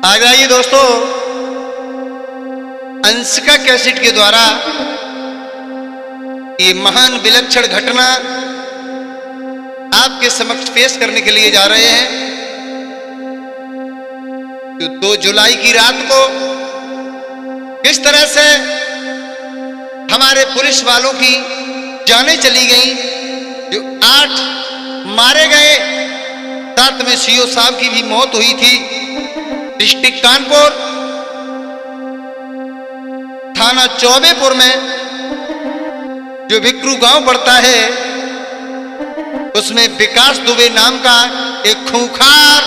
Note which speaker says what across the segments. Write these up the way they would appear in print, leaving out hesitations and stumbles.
Speaker 1: आ जाइए दोस्तों, अंशिका कैसेट के द्वारा ये महान विलक्षण घटना आपके समक्ष पेश करने के लिए जा रहे हैं। 2 जुलाई की रात को किस तरह से हमारे पुलिस वालों की जानें चली गई, जो 8 मारे गए, साथ में सीओ साहब की भी मौत हुई थी। डिस्ट्रिक्ट कानपुर थाना चौबेपुर में जो विक्रू गांव पड़ता है, उसमें विकास दुबे नाम का एक खूंखार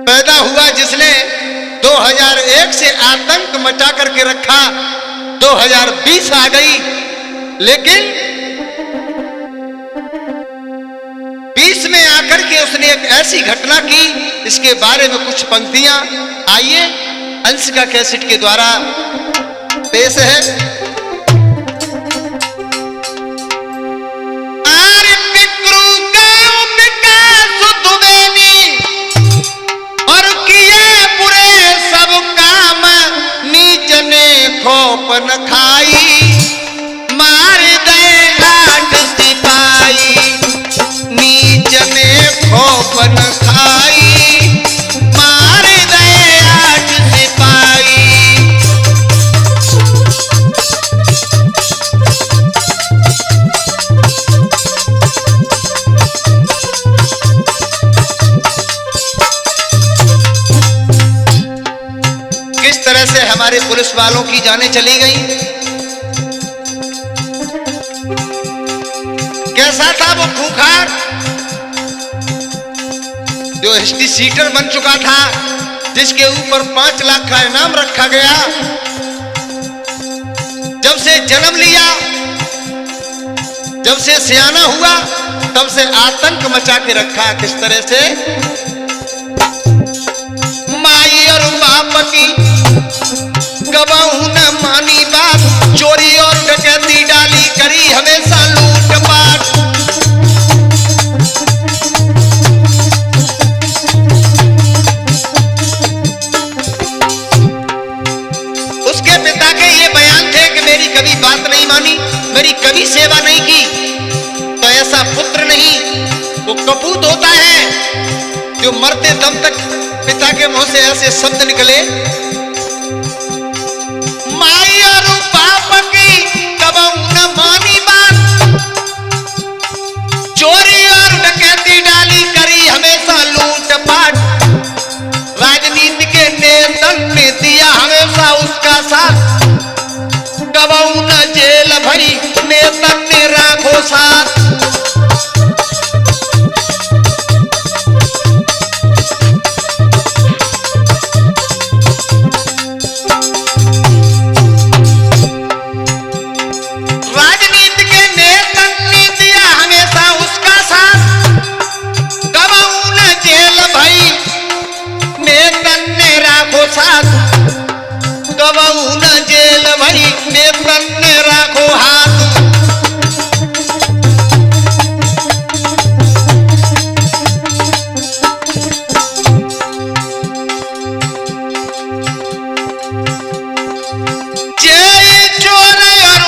Speaker 1: पैदा हुआ, जिसने 2001 से आतंक मचा करके रखा। 2020 आ गई, लेकिन 20 में आकर के उसने एक ऐसी घटना की, इसके बारे में कुछ पंक्तियां आइए अंशिका कैसेट के द्वारा पेश है। न खाई मार दे 8 सिपाही, नीच ने खोप न खाई मार दे 8 सिपाही। किस तरह से हमारे पुलिस वालों की जानें चली गई, कैसा था वो खूंखार जो हिस्ट्री सीटर बन चुका था, जिसके ऊपर 5 लाख का इनाम रखा गया। जब से जन्म लिया, जब से सियाना हुआ, तब से आतंक मचा के रखा। किस तरह से माई और बाप की गवाहू न मानी बात, चोरी और डकैती डाली करी हमेशा लूट पाट। उसके पिता के ये बयान थे कि मेरी कभी बात नहीं मानी, मेरी कभी सेवा नहीं की, तो ऐसा पुत्र नहीं, वो कपूत होता है जो मरते दम तक पिता के मुंह से ऐसे शब्द निकले, माई और बाप की कबहू न मानी बात, चोरी और डकैती डाली करी हमेशा लूट पाट। राजनीति के नेतन ने दिया हमेशा उसका साथ, कबहू न जेल भरी नेतन ने राखो साथ। गवाहू न जेल भरी नेतन ने राखो हाथ। जय चोर और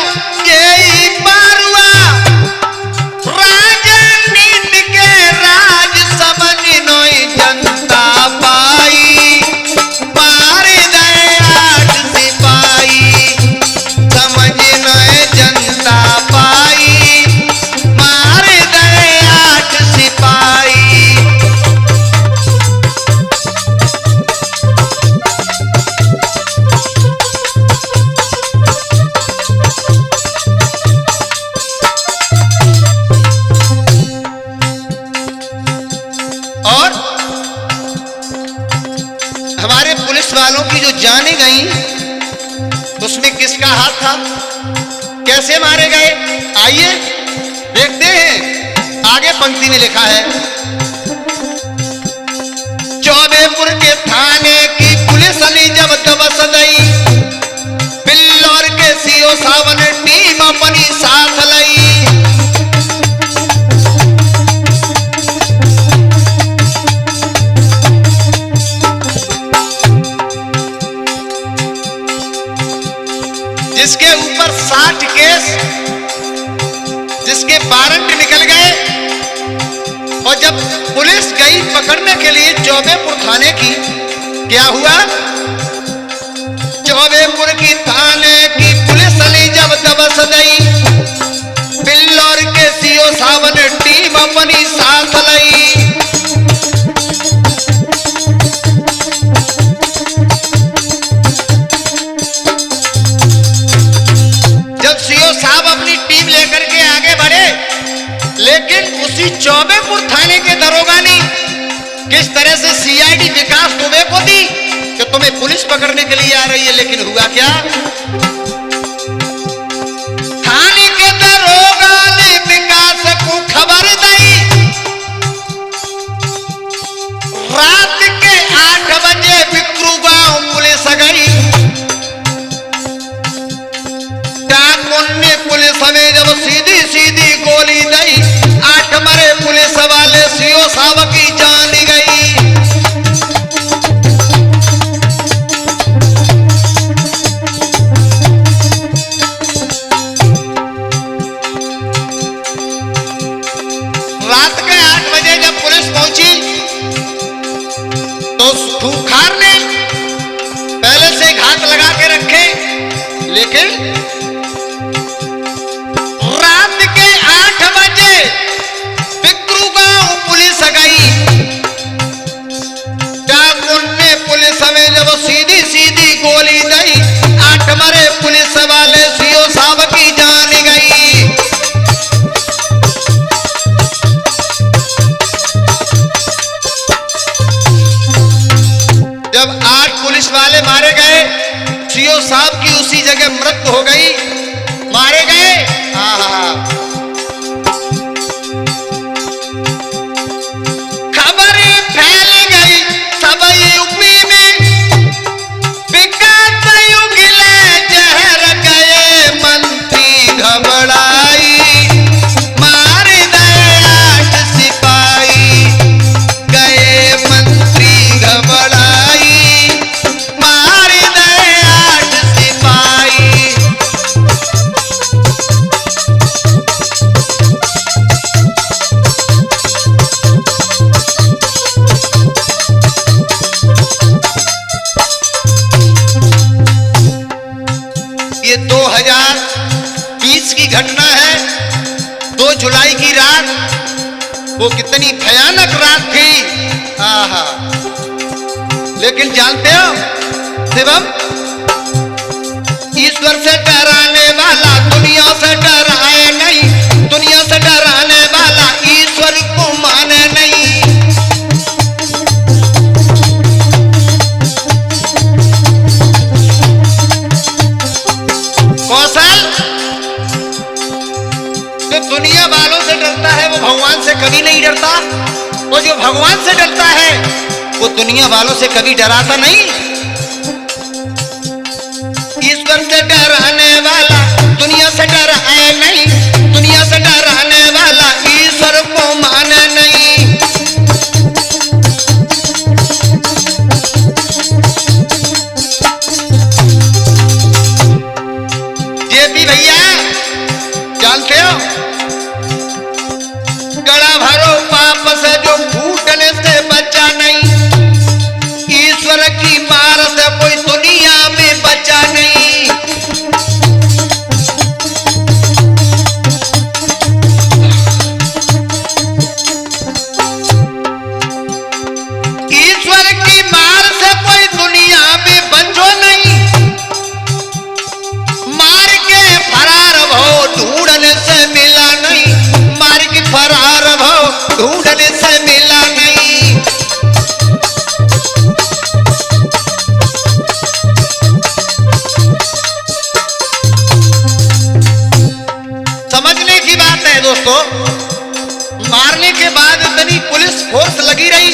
Speaker 1: जय पारुआ, राजनीति के राज समझ नई जनता पाई, मार गए 8 सिपाही, समझ नए जनता पाई, मार गए 8 सिपाही। और हमारे पुलिस वालों की जो जाने गई, उसमें किसका हाथ था, कैसे मारे गए, आइए देखते हैं। आगे पंक्ति में लिखा है, चौबेपुर के थाने की पुलिस ने जब दबस गई, बिल्लौर के सीओ साहब ने टीम अपनी साथ लाई। वारंट निकल गए। और जब पुलिस गई पकड़ने के लिए चौबेपुर थाने की, क्या हुआ? चौबेपुर की थाने की पुलिस ने जब दबस गई, बिल्लौर के सीओ साहब ने टीम अपनी साथ लाई। जब सीओ साहब अपनी टीम लेकर के आगे बढ़े, लेकिन उसी चौबेपुर थाने के दरोगा ने किस तरह से सीआईडी विकास दुबे को दी कि तुम्हें पुलिस पकड़ने के लिए आ रही है। लेकिन हुआ क्या? थाने के दरोगा ने विकास को खबर दी। रात के 8 बजे बिक्रू गांव पुलिस गई। डाकुन ने पुलिस में जब सीधी सीधी गोली दी, 8 मरे पुलिस वाले, सीओ साहब की जान गई। रात के 8 बजे जब पुलिस पहुंची तो खूंखार ने पहले से घात लगा के रखे, लेकिन रात के 8 बजे बिक्रू गांव पुलिस गई। डाकुन ने पुलिस में जब सीधी सीधी गोली दी, 8 मरे पुलिस वाले, सीओ साहब की जान गई। जब 8 पुलिस वाले मारे गए, सीओ साहब की उसी जगह मृत्यु हो गई, मारे गए। खबरें फैल गई सब यूपी में, विकास युगले जहर गए, मंत्री घबराई, मार गए 8 सिपाही, गए मंत्री घबराई, मार गए 8 सिपाही। ये 2020 की घटना है। 2 जुलाई की रात, वो कितनी भयानक रात थी। आहा, लेकिन जानते हो शिवम, ईश्वर से डराने वाला दुनिया से डराए नहीं, दुनिया से डराने वाला ईश्वर को माने नहीं। कौशल, जो दुनिया वालों से डरता है वो भगवान से कभी नहीं डरता, और जो भगवान से डरता है वो दुनिया वालों से कभी डराता नहीं। ईश्वर से डराने वाला दुनिया से डराए नहीं, दुनिया से डराने वाला ईश्वर को माने नहीं। जेपी भैया जानते हो, गड़ा भरो पाप से जो फूटने से बचा नहीं, ईश्वर की मार से कोई दुनिया में बचा नहीं। ईश्वर की मार से कोई दुनिया में बचो नहीं। मार के फरार भो ढूंढने से मिला नहीं, मार के फरार भो ढूंढने से मिला नहीं। समझने की बात है दोस्तों, मारने के बाद इतनी पुलिस फोर्स लगी रही,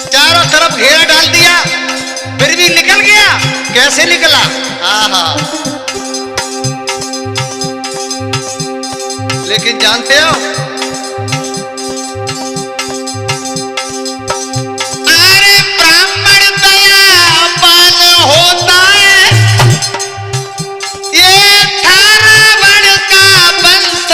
Speaker 1: चारों तरफ घेरा डाल दिया, फिर भी निकल गया। कैसे निकला? लेकिन जानते हो, अरे ब्राह्मण दयावान होता है, ये 18 वर्ष का वंश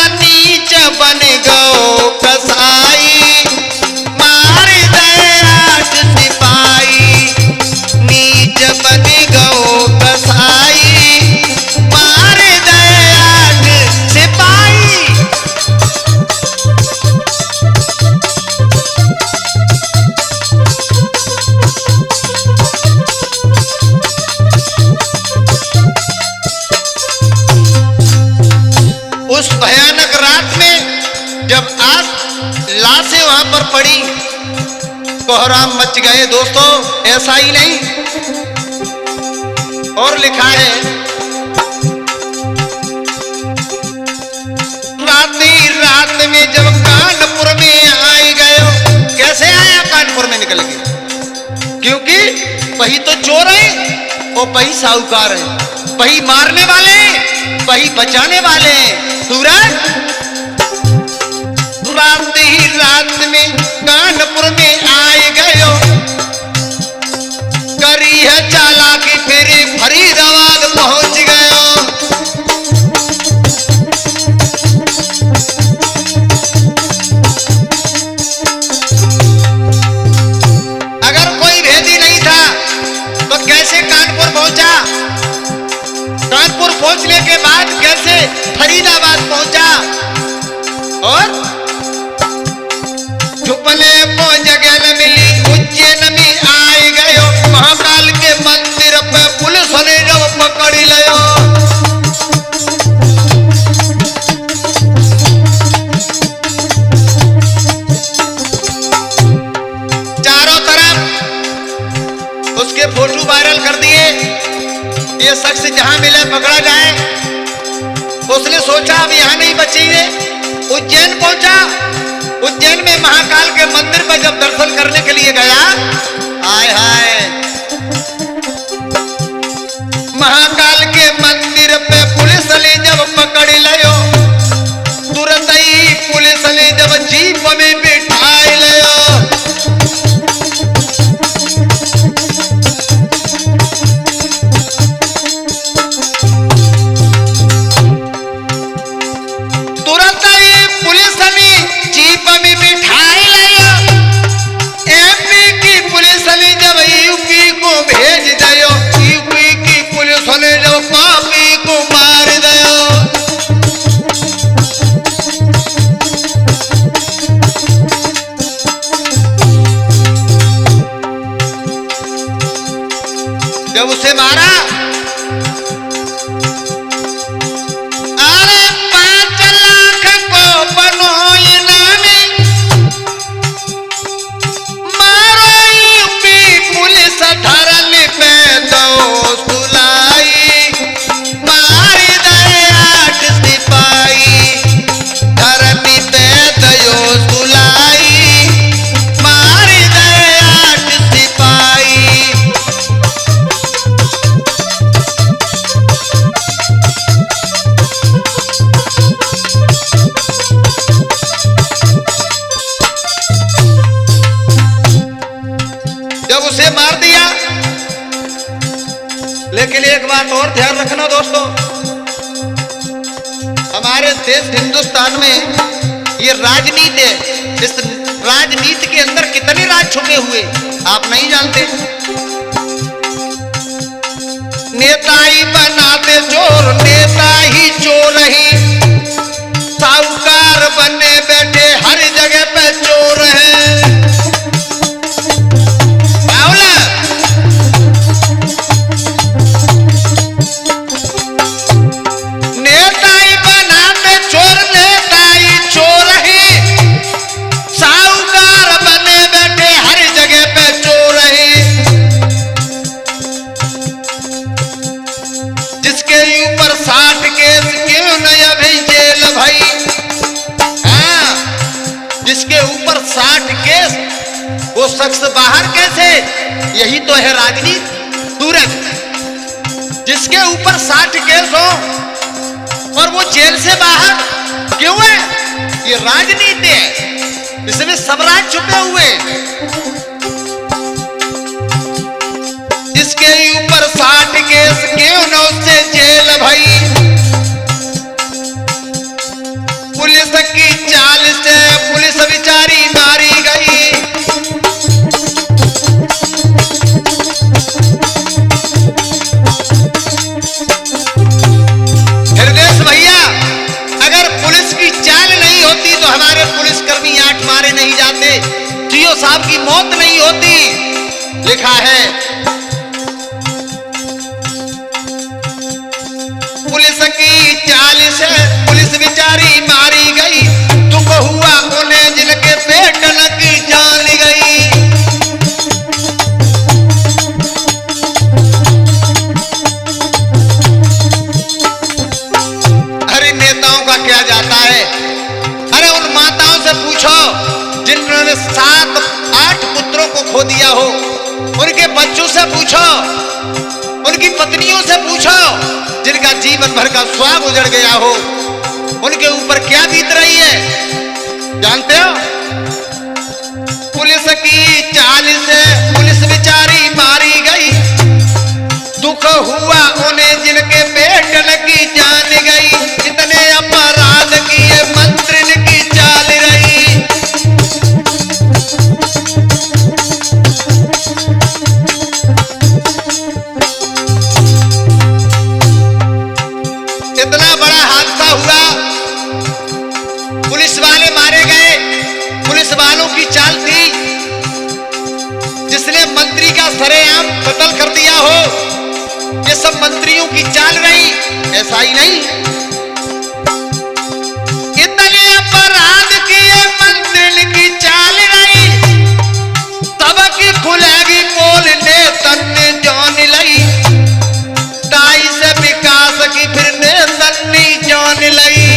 Speaker 1: उस भयानक रात में जब आज लाशें वहां पर पड़ी, कोहराम मच गए दोस्तों। ऐसा ही नहीं, और लिखा है, रात में जब कानपुर में आए गए। कैसे आया कानपुर में निकल के? क्योंकि वही तो चोर है और वही साहूकार है, वही मारने वाले, वही बचाने वाले। सूरज रात में कानपुर में आए गयो, करी है चालाकी फिर फरीदाबाद पहुंच गयो। अगर कोई भेदी नहीं था तो कैसे कानपुर पहुंचा? कानपुर पहुंचने के बाद कैसे फरीदाबाद पहुंचा? और छुपने को जगह न मिली, उज्जैन में आए गयो, महाकाल के मंदिर पे पुलिस ने जो पकड़ लियो। चारों तरफ उसके फोटो वायरल कर दिए। ये शख्स जहां मिले पकड़ा जाए। उसने सोचा अब यहां नहीं बचेंगे, उज्जैन पहुंचा। उज्जैन में महाकाल के मंदिर पर जब दर्शन करने के लिए गया, आय हाय, महाकाल के मंदिर पे पुलिस ने जब पकड़ लियो, तुरंत ही पुलिस ने जब जीप में बिठा लियो। तुरंत ही पुलिस ने जीप में बिठाई लियो। एमपी की पुलिस ने जब यूपी को भेज दियो, यूपी की पुलिस ने जब पापी को मार दियो। जब उसे मारा, अरे 5 लाख को बनो इनामी, मारो यूपी पुलिस धरल पे दो सुलाई, मार दे 8 सिपाही, धरती पे दो सुलाई, मार दे 8 सिपाही। जब उसे मार दिया, लेकिन एक बात और ध्यान रखना दोस्तों, हमारे देश हिंदुस्तान में ये राजनीति है। इस राजनीति के अंदर कितने राज छुपे हुए आप नहीं जानते। नेता ही बनाते चोर, नेता ही चोर ही, साहूकार बनने बैठे हर जगह पे चोर हैं। नेता ही बनाते चोर, नेता ही चोर ही, साहूकार बने बैठे हर जगह पे चोर ही। जिसके ऊपर 60 केस क्यों नहीं अभी जेल भाई? हाँ, जिसके ऊपर 60 केस, वो शख्स बाहर कैसे? यही तो है राजनीति। सूरज, जिसके ऊपर 60 केस हो और वो जेल से बाहर क्यों है? ये राजनीति है, इसमें सब राज छुपे हुए। जिसके ऊपर 60 केस क्यों न उससे जेल भाई? पुलिस की चाल से पुलिस बेचारी मारी गई। हृदय भैया, अगर पुलिस की चाल नहीं होती तो हमारे पुलिसकर्मी 8 मारे नहीं जाते, जीओ साहब की मौत नहीं होती। लिखा है, पुलिस की चाल से पुलिस बेचारी से पूछो जिन्होंने 7-8 पुत्रों को खो दिया हो, उनके बच्चों से पूछो, उनकी पत्नियों से पूछो जिनका जीवन भर का स्वाद उजड़ गया हो, उनके ऊपर क्या बीत रही है जानते हो? पुलिस की चाल से पुलिस बेचारी मारी गई, दुख हुआ उन्हें जिनके बेटन की जान गई, इतने अपराध किए मंत्री की चाल रही। इतना बड़ा हादसा हुआ, पुलिस वाले मारे गए। पुलिस वालों की चाल थी जिसने मंत्री का सरेआम कत्ल कर दिया हो, ये सब मंत्रियों की चाल रही, ऐसा ही नहीं। इतने अपराध किए मंत्री की चाल रही, सबकी खुलेगी पोल ने तन्ने जान लई, ताई से विकास की फिर ने तन्नी जान लई।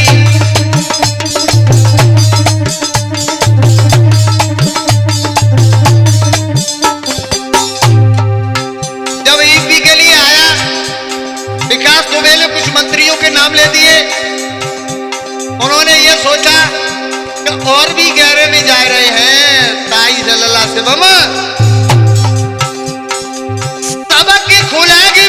Speaker 1: विकास दुबे ने कुछ मंत्रियों के नाम ले दिए, उन्होंने ये सोचा कि और भी गहरे में जा रहे हैं, ताई जल्ला से बम सबकी खुलेगी